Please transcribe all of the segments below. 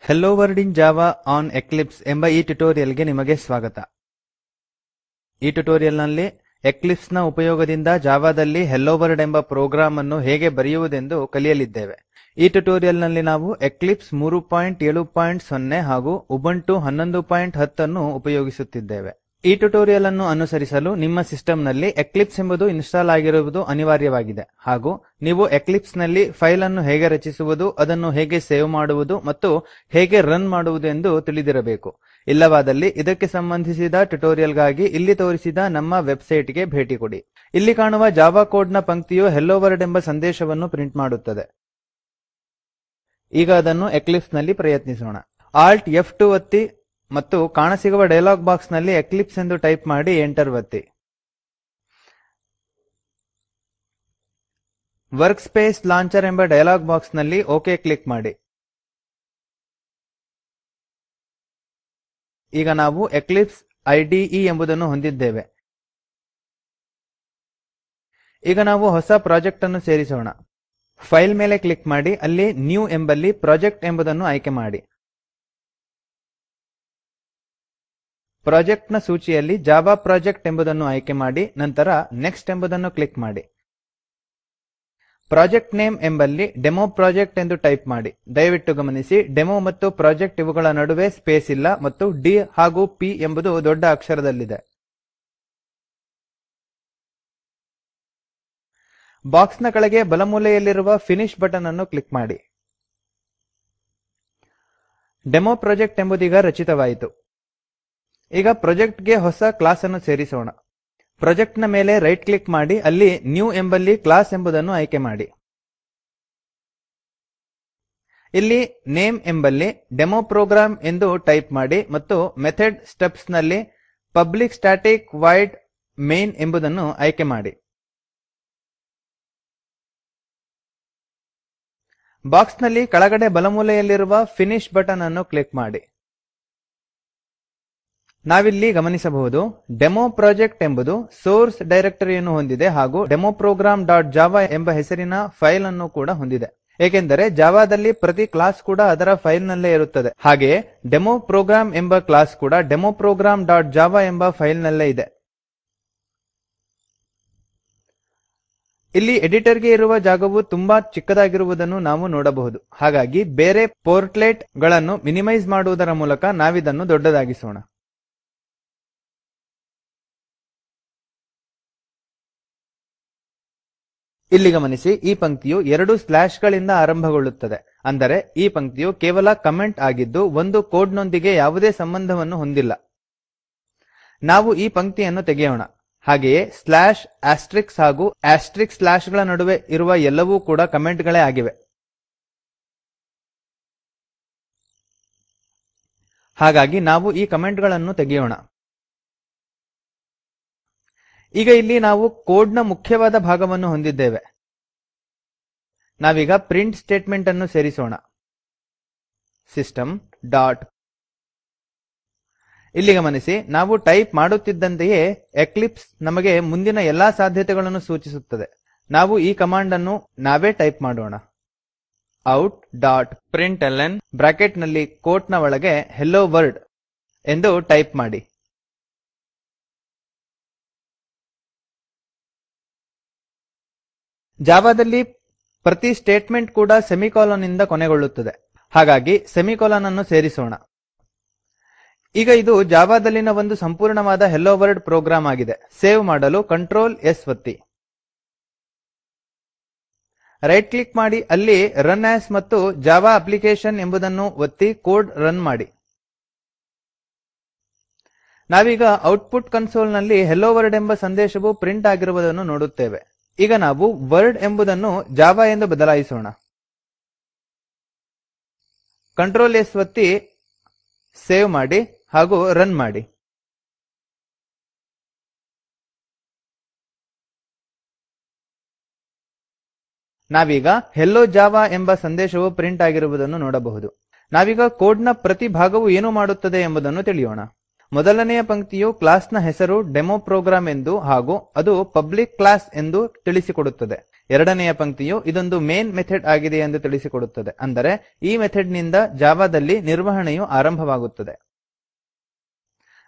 Hello world in Java on Eclipse ಎಂಬ ಈ ಟ್ಯುಟೋರಿಯಲ್ಗೆ ನಿಮಗೆ ಸ್ವಾಗತ. ಈ ಟ್ಯುಟೋರಿಯಲ್ನಲ್ಲಿ ಎಕ್ಲಿಪ್ಸ್ ನ ಉಪಯೋಗದಿಂದ ಜಾವಾದಲ್ಲಿ ಹೆಲೋ ವರ್ಲ್ಡ್ ಎಂಬ ಪ್ರೋಗ್ರಾಂ ಅನ್ನು ಹೇಗೆ ಬರೆಯುವುದೆಂದು ಕಲಿಯಲಿದ್ದೇವೆ. ಈ ಟ್ಯುಟೋರಿಯಲ್ನಲ್ಲಿ ನಾವು ಎಕ್ಲಿಪ್ಸ್ 3.7.0 ಹಾಗೂ ಉಬುಂಟು 11.10 ಅನ್ನು ಉಪಯೋಗಿಸುತ್ತಿದ್ದೇವೆ. ಈ ಟ್ಯುಟೋರಿಯಲ್ ಅನ್ನು ಅನುಸರಿಸಲು ನಿಮ್ಮ ಸಿಸ್ಟಂನಲ್ಲಿ ಎಕ್ಲಿಪ್ಸ್ ಎಂಬುದು ಇನ್ಸ್ಟಾಲ್ ಆಗಿರುವುದು ಅನಿವಾರ್ಯವಾಗಿದೆ ಹಾಗೂ ನೀವು ಎಕ್ಲಿಪ್ಸ್ ನಲ್ಲಿ ಫೈಲ್ ಅನ್ನು ಹೇಗೆ ರಚಿಸುವುದು, ಅದನ್ನು ಹೇಗೆ ಸೇವ್ ಮಾಡುವುದು ಮತ್ತು ಹೇಗೆ ರನ್ ಮಾಡುವುದು ಎಂದು ತಿಳಿದಿರಬೇಕು. ಇಲ್ಲವಾದಲ್ಲಿ ಇದಕ್ಕೆ ಸಂಬಂಧಿಸಿದ ಟ್ಯುಟೋರಿಯಲ್ ಗಾಗಿ ಇಲ್ಲಿ ತೋರಿಸಿದ ನಮ್ಮ ವೆಬ್ಸೈಟ್ ಗೆ ಭೇಟಿ ಕೊಡಿ. ಇಲ್ಲಿ ಕಾಣುವ ಜಾವಾ ಕೋಡ್ ನ ಪಂಕ್ತಿಯು ಹೆಲೋ ವರ್ಲ್ಡ್ ಎಂಬ ಸಂದೇಶವನ್ನು ಪ್ರಿಂಟ್ ಮಾಡುತ್ತದೆ. ಈಗ ಅದನ್ನು ಎಕ್ಲಿಪ್ಸ್ ನಲ್ಲಿ ಪ್ರಯತ್ನಿಸೋಣ. Alt F2 ಒತ್ತಿ ಮತ್ತು ಕಾಣಸಿಗುವ ಡಯಲಾಗ್ ಬಾಕ್ಸ್ ನಲ್ಲಿ ಎಕ್ಲಿಪ್ಸ್ ಎಂದು ಟೈಪ್ ಮಾಡಿ ಎಂಟರ್ ಒತ್ತಿ. ವರ್ಕ್ ಸ್ಪೇಸ್ ಲಾಂಚರ್ ಎಂಬ ಡಯಲಾಗ್ ಬಾಕ್ಸ್ ನಲ್ಲಿ ಒಕ್ ಕ್ಲಿಕ್ ಮಾಡಿ. ಈಗ ನಾವು ಎಕ್ಲಿಪ್ಸ್ IDE ಎಂಬುದನ್ನು ಹೊಂದಿದ್ದೇವೆ. ಈಗ ನಾವು ಹೊಸ ಪ್ರಾಜೆಕ್ಟ್ ಅನ್ನು ಸೇರಿಸೋಣ. ಫೈಲ್ ಮೇಲೆ ಕ್ಲಿಕ್ ಮಾಡಿ ಅಲ್ಲಿ ನ್ಯೂ ಎಂಬಲ್ಲಿ ಪ್ರಾಜೆಕ್ಟ್ ಎಂಬುದನ್ನು ಆಯ್ಕೆ ಮಾಡಿ. ಪ್ರಾಜೆಕ್ಟ್ ನ ಸೂಚಿಯಲ್ಲಿ ಜಾವಾ ಪ್ರಾಜೆಕ್ಟ್ ಎಂಬುದನ್ನು ಆಯ್ಕೆ ಮಾಡಿ ನಂತರ ನೆಕ್ಸ್ಟ್ ಎಂಬುದನ್ನು ಕ್ಲಿಕ್ ಮಾಡಿ. ಪ್ರಾಜೆಕ್ಟ್ ನೇಮ್ ಎಂಬಲ್ಲಿ ಡೆಮೊ ಪ್ರಾಜೆಕ್ಟ್ ಎಂದು ಟೈಪ್ ಮಾಡಿ. ದಯವಿಟ್ಟು ಗಮನಿಸಿ, ಡೆಮೊ ಮತ್ತು ಪ್ರಾಜೆಕ್ಟ್ ಇವುಗಳ ನಡುವೆ ಸ್ಪೇಸ್ ಇಲ್ಲ ಮತ್ತು D ಹಾಗೂ P ಎಂಬುದು ದೊಡ್ಡ ಅಕ್ಷರದಲ್ಲಿದೆ. ಬಾಕ್ಸ್ ನ ಕೆಳಗೆ ಬಲಮೂಲೆಯಲ್ಲಿರುವ ಫಿನಿಶ್ ಬಟನ್ ಅನ್ನು ಕ್ಲಿಕ್ ಮಾಡಿ. ಡೆಮೊ ಪ್ರಾಜೆಕ್ಟ್ ಎಂಬುದೀಗ ರಚಿತವಾಯಿತು. ಈಗ ಪ್ರಾಜೆಕ್ಟ್ ಗೆ ಹೊಸ ಕ್ಲಾಸ್ ಅನ್ನು ಸೇರಿಸೋಣ. ಪ್ರಾಜೆಕ್ಟ್ ನ ಮೇಲೆ ರೈಟ್ ಕ್ಲಿಕ್ ಮಾಡಿ ಅಲ್ಲಿ ನ್ಯೂ ಎಂಬಲ್ಲಿ ಕ್ಲಾಸ್ ಎಂಬುದನ್ನು ಆಯ್ಕೆ ಮಾಡಿ. ಇಲ್ಲಿ ನೇಮ್ ಎಂಬಲ್ಲಿ ಡೆಮೊ ಪ್ರೋಗ್ರಾಮ್ ಎಂದು ಟೈಪ್ ಮಾಡಿ ಮತ್ತು ಮೆಥಡ್ ಸ್ಟಬ್ಸ್ ನಲ್ಲಿ ಪಬ್ಲಿಕ್ ಸ್ಟಾಟಿಕ್ ವಾಯ್ಡ್ ಮೇನ್ ಎಂಬುದನ್ನು ಆಯ್ಕೆ ಮಾಡಿ. ಬಾಕ್ಸ್ ನಲ್ಲಿ ಕೆಳಗಡೆ ಬಲಮೂಲೆಯಲ್ಲಿರುವ ಫಿನಿಶ್ ಬಟನ್ ಅನ್ನು ಕ್ಲಿಕ್ ಮಾಡಿ. ನಾವಿಲ್ಲಿ ಗಮನಿಸಬಹುದು, ಡೆಮೊ ಪ್ರಾಜೆಕ್ಟ್ ಎಂಬುದು ಸೋರ್ಸ್ ಡೈರೆಕ್ಟರಿಯನ್ನು ಹೊಂದಿದೆ ಹಾಗೂ ಡೆಮೊ ಪ್ರೋಗ್ರಾಮ್ ಡಾಟ್ ಜಾವಾ ಎಂಬ ಹೆಸರಿನ ಫೈಲ್ ಅನ್ನು ಕೂಡ ಹೊಂದಿದೆ. ಏಕೆಂದರೆ ಜಾವಾದಲ್ಲಿ ಪ್ರತಿ ಕ್ಲಾಸ್ ಕೂಡ ಅದರ ಫೈಲ್ ನಲ್ಲೇ ಇರುತ್ತದೆ. ಹಾಗೆಯೇ ಡೆಮೊ ಪ್ರೋಗ್ರಾಮ್ ಎಂಬ ಕ್ಲಾಸ್ ಕೂಡ ಡೆಮೊ ಪ್ರೋಗ್ರಾಮ್ ಡಾಟ್ ಜಾವಾ ಎಂಬ ಫೈಲ್ ನಲ್ಲೇ ಇದೆ. ಇಲ್ಲಿ ಎಡಿಟರ್ ಗೆ ಇರುವ ಜಾಗವು ತುಂಬಾ ಚಿಕ್ಕದಾಗಿರುವುದನ್ನು ನಾವು ನೋಡಬಹುದು. ಹಾಗಾಗಿ ಬೇರೆ ಪೋರ್ಟ್ಲೆಟ್ ಗಳನ್ನು ಮಿನಿಮೈಸ್ ಮಾಡುವುದರ ಮೂಲಕ ನಾವಿದನ್ನು ದೊಡ್ಡದಾಗಿಸೋಣ. ಇಲ್ಲಿ ಗಮನಿಸಿ, ಈ ಪಂಕ್ತಿಯು 2 ಸ್ಲ್ಯಾಶ್ ಗಳಿಂದ ಆರಂಭಗೊಳ್ಳುತ್ತದೆ. ಅಂದರೆ ಈ ಪಂಕ್ತಿಯು ಕೇವಲ ಕಮೆಂಟ್ ಆಗಿದ್ದು ಒಂದು ಕೋಡ್ ನೊಂದಿಗೆ ಯಾವುದೇ ಸಂಬಂಧವನ್ನು ಹೊಂದಿಲ್ಲ. ನಾವು ಈ ಪಂಕ್ತಿಯನ್ನು ತೆಗೆಯೋಣ. ಹಾಗೆಯೇ ಸ್ಲ್ಯಾಶ್ ಆಸ್ಟ್ರಿಕ್ಸ್ ಹಾಗೂ ಆಸ್ಟ್ರಿಕ್ಸ್ ಸ್ಲ್ಯಾಶ್ ಗಳ ನಡುವೆ ಇರುವ ಎಲ್ಲವೂ ಕೂಡ ಕಮೆಂಟ್ ಗಳೇ ಆಗಿವೆ. ಹಾಗಾಗಿ ನಾವು ಈ ಕಮೆಂಟ್ ಗಳನ್ನು ತೆಗೆಯೋಣ. ಈಗ ಇಲ್ಲಿ ನಾವು ಕೋಡ್ ನ ಮುಖ್ಯವಾದ ಭಾಗವನ್ನು ಹೊಂದಿದ್ದೇವೆ. ನಾವೀಗ ಪ್ರಿಂಟ್ ಸ್ಟೇಟ್ಮೆಂಟ್ ಅನ್ನು ಸೇರಿಸೋಣ. ಸಿಸ್ಟಮ್ ಡಾಟ್ ಇಲ್ಲಿ ಗಮನಿಸಿ, ನಾವು ಟೈಪ್ ಮಾಡುತ್ತಿದ್ದಂತೆಯೇ ಎಕ್ಲಿಪ್ಸ್ ನಮಗೆ ಮುಂದಿನ ಎಲ್ಲಾ ಸಾಧ್ಯತೆಗಳನ್ನು ಸೂಚಿಸುತ್ತದೆ. ನಾವು ಈ ಕಮಾಂಡ್ ಅನ್ನು ನಾವೇ ಟೈಪ್ ಮಾಡೋಣ. ಔಟ್ ಡಾಟ್ ಪ್ರಿಂಟ್ಲ್ನ ಬ್ರಾಕೆಟ್ ನಲ್ಲಿ ಕೋಟ್ ನ ಒಳಗೆ ಹೆಲೋ ವರ್ಲ್ಡ್ ಎಂದು ಟೈಪ್ ಮಾಡಿ. ಜಾವಾದಲ್ಲಿ ಪ್ರತಿ ಸ್ಟೇಟ್ಮೆಂಟ್ ಕೂಡ ಸೆಮಿಕೊಲನ್ ನಿಂದ ಕೊನೆಗೊಳ್ಳುತ್ತದೆ. ಹಾಗಾಗಿ ಸೆಮಿಕೊಲನ್ ಅನ್ನು ಸೇರಿಸೋಣ. ಈಗ ಇದು ಜಾವಾದಲ್ಲಿನ ಒಂದು ಸಂಪೂರ್ಣವಾದ ಹೆಲೋ ವರ್ಲ್ಡ್ ಪ್ರೋಗ್ರಾಮ್ ಆಗಿದೆ. ಸೇವ್ ಮಾಡಲು Ctrl S ಒತ್ತಿ. ರೈಟ್ ಕ್ಲಿಕ್ ಮಾಡಿ ಅಲ್ಲಿ ರನ್ ಆಸ್ ಮತ್ತು ಜಾವಾ ಅಪ್ಲಿಕೇಶನ್ ಎಂಬುದನ್ನು ಒತ್ತಿ ಕೋಡ್ ರನ್ ಮಾಡಿ. ನಾವೀಗ ಔಟ್ಪುಟ್ ಕನ್ಸೋಲ್ ನಲ್ಲಿ ಹೆಲೋ ವರ್ಲ್ಡ್ ಎಂಬ ಸಂದೇಶವು ಪ್ರಿಂಟ್ ಆಗಿರುವುದನ್ನು ನೋಡುತ್ತೇವೆ. ಈಗ ನಾವು ವರ್ಡ್ ಎಂಬುದನ್ನು ಜಾವಾ ಎಂದು ಬದಲಾಯಿಸೋಣ. Ctrl S ಒತ್ತಿ ಸೇವ್ ಮಾಡಿ ಹಾಗೂ ರನ್ ಮಾಡಿ. ನಾವೀಗ ಹೆಲೋ ಜಾವಾ ಎಂಬ ಸಂದೇಶವು ಪ್ರಿಂಟ್ ಆಗಿರುವುದನ್ನು ನೋಡಬಹುದು. ನಾವೀಗ ಕೋಡ್ ನ ಪ್ರತಿ ಭಾಗವು ಏನು ಮಾಡುತ್ತದೆ ಎಂಬುದನ್ನು ತಿಳಿಯೋಣ. ಮೊದಲನೆಯ ಪಂಕ್ತಿಯು ಕ್ಲಾಸ್ ನ ಹೆಸರು ಡೆಮೊ ಪ್ರೋಗ್ರಾಮ್ ಎಂದು ಹಾಗೂ ಅದು ಪಬ್ಲಿಕ್ ಕ್ಲಾಸ್ ಎಂದು ತಿಳಿಸಿಕೊಡುತ್ತದೆ. ಎರಡನೆಯ ಪಂಕ್ತಿಯು ಇದೊಂದು ಮೇನ್ ಮೆಥಡ್ ಆಗಿದೆ ಎಂದು ತಿಳಿಸಿಕೊಡುತ್ತದೆ. ಅಂದರೆ ಈ ಮೆಥಡ್ ನಿಂದ ಜಾವಾದಲ್ಲಿ ನಿರ್ವಹಣೆಯು ಆರಂಭವಾಗುತ್ತದೆ.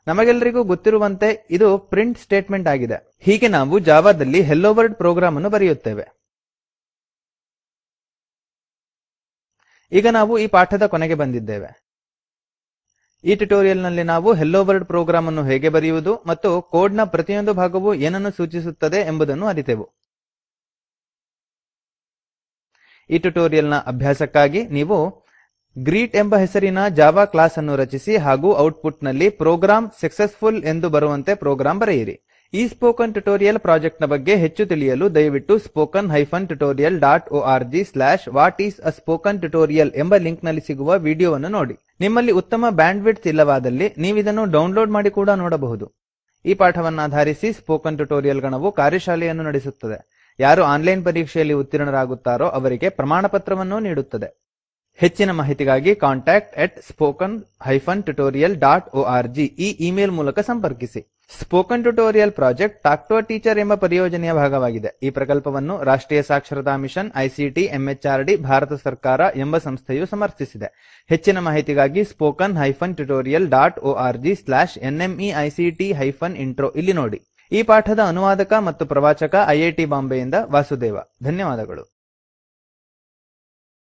ನಮಗೆಲ್ಲರಿಗೂ ಗೊತ್ತಿರುವಂತೆ ಇದು ಪ್ರಿಂಟ್ ಸ್ಟೇಟ್ಮೆಂಟ್ ಆಗಿದೆ. ಹೀಗೆ ನಾವು ಜಾವಾದಲ್ಲಿ ಹೆಲೋ ವರ್ಲ್ಡ್ ಪ್ರೋಗ್ರಾಮ್ ಅನ್ನು ಬರೆಯುತ್ತೇವೆ. ಈಗ ನಾವು ಈ ಪಾಠದ ಕೊನೆಗೆ ಬಂದಿದ್ದೇವೆ. ಈ ಟ್ಯುಟೋರಿಯಲ್ ನಲ್ಲಿ ನಾವು ಹೆಲೋ ವರ್ಲ್ಡ್ ಪ್ರೋಗ್ರಾಮ್ ಅನ್ನು ಹೇಗೆ ಬರೆಯುವುದು ಮತ್ತು ಕೋಡ್ ನ ಪ್ರತಿಯೊಂದು ಭಾಗವು ಏನನ್ನು ಸೂಚಿಸುತ್ತದೆ ಎಂಬುದನ್ನು ಅರಿತೆವು. ಈ ಟ್ಯುಟೋರಿಯಲ್ ನ ಅಭ್ಯಾಸಕ್ಕಾಗಿ ನೀವು ಗ್ರೀಟ್ ಎಂಬ ಹೆಸರಿನ ಜಾವಾ ಕ್ಲಾಸ್ ಅನ್ನು ರಚಿಸಿ ಹಾಗೂ ಔಟ್ಪುಟ್ ನಲ್ಲಿ ಪ್ರೋಗ್ರಾಮ್ ಸಕ್ಸೆಸ್ಫುಲ್ ಎಂದು ಬರುವಂತೆ ಪ್ರೋಗ್ರಾಂ ಬರೆಯಿರಿ. ಈ ಸ್ಪೋಕನ್ ಟ್ಯುಟೋರಿಯಲ್ ಪ್ರಾಜೆಕ್ಟ್ ನ ಬಗ್ಗೆ ಹೆಚ್ಚು ತಿಳಿಯಲು ದಯವಿಟ್ಟು spoken-tutorial.org/what-is-a-spoken-tutorial ಎಂಬ ಲಿಂಕ್ ನಲ್ಲಿ ಸಿಗುವ ವಿಡಿಯೋವನ್ನು ನೋಡಿ. ನಿಮ್ಮಲ್ಲಿ ಉತ್ತಮ ಬ್ಯಾಂಡ್ವಿಡ್ತ್ ಇಲ್ಲವಾದಲ್ಲಿ ನೀವಿದನ್ನು ಡೌನ್ಲೋಡ್ ಮಾಡಿ ಕೂಡ ನೋಡಬಹುದು. ಈ ಪಾಠವನ್ನಾಧಾರಿಸಿ ಸ್ಪೋಕನ್ ಟ್ಯುಟೋರಿಯಲ್ ಗಣವು ಕಾರ್ಯಶಾಲೆಯನ್ನು ನಡೆಸುತ್ತದೆ. ಯಾರು ಆನ್ಲೈನ್ ಪರೀಕ್ಷೆಯಲ್ಲಿ ಉತ್ತೀರ್ಣರಾಗುತ್ತಾರೋ ಅವರಿಗೆ ಪ್ರಮಾಣಪತ್ರವನ್ನೂ ನೀಡುತ್ತದೆ. ಹೆಚ್ಚಿನ ಮಾಹಿತಿಗಾಗಿ contact@spoken-tutorial.org ಈ ಇಮೇಲ್ ಮೂಲಕ ಸಂಪರ್ಕಿಸಿ. Spoken tutorial project talk to a teacher ಎಂಬ ಪರಿಯೋಜನೆಯ ಭಾಗವಾಗಿದೆ. ಈ ಪ್ರಕಲ್ಪವನ್ನು ರಾಷ್ಟ್ರೀಯ ಸಾಕ್ಷರತಾ ಮಿಷನ್ ಐಸಿಟಿ ಎಂಎಚಆರ್ಡಿ ಭಾರತ ಸರ್ಕಾರ ಎಂಬ ಸಂಸ್ಥೆಯು ಸಮರ್ಥಿಸಿದೆ. ಹೆಚ್ಚಿನ ಮಾಹಿತಿಗಾಗಿ spoken-tutorial.org/nmeict-intro ಇಲ್ಲಿ ನೋಡಿ. ಈ ಪಾಠದ ಅನುವಾದಕ ಮತ್ತು ಪ್ರವಾಚಕ ಐಐಟಿ ಬಾಂಬೆಯಿಂದ ವಾಸುದೇವ. ಧನ್ಯವಾದಗಳು.